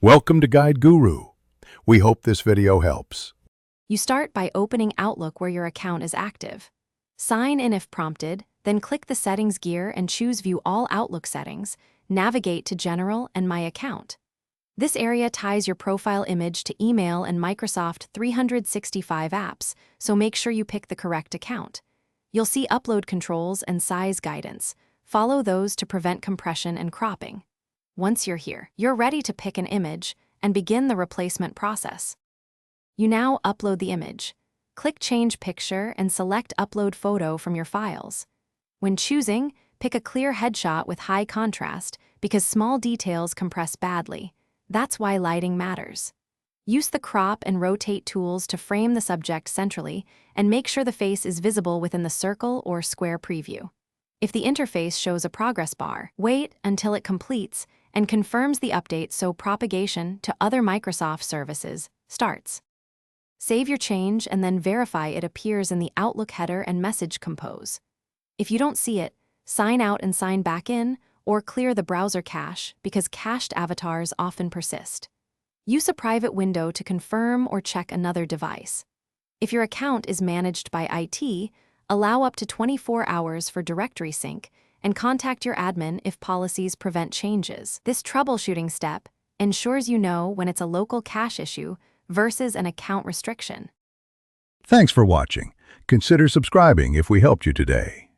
Welcome to Guide Guru. We hope this video helps. You start by opening Outlook where your account is active. Sign in if prompted, then click the Settings gear and choose View All Outlook Settings, navigate to General and My Account. This area ties your profile image to email and Microsoft 365 apps, so make sure you pick the correct account. You'll see upload controls and size guidance. Follow those to prevent compression and cropping. Once you're here, you're ready to pick an image and begin the replacement process. You now upload the image. Click Change Picture and select Upload Photo from your files. When choosing, pick a clear headshot with high contrast because small details compress badly. That's why lighting matters. Use the crop and rotate tools to frame the subject centrally and make sure the face is visible within the circle or square preview. If the interface shows a progress bar, wait until it completes and confirms the update so propagation to other Microsoft services starts. Save your change and then verify it appears in the Outlook header and message compose. If you don't see it, sign out and sign back in, or clear the browser cache because cached avatars often persist. Use a private window to confirm or check another device. If your account is managed by IT, allow up to 24 hours for directory sync and contact your admin if policies prevent changes. This troubleshooting step ensures you know when it's a local cache issue versus an account restriction. Thanks for watching. Consider subscribing if we helped you today.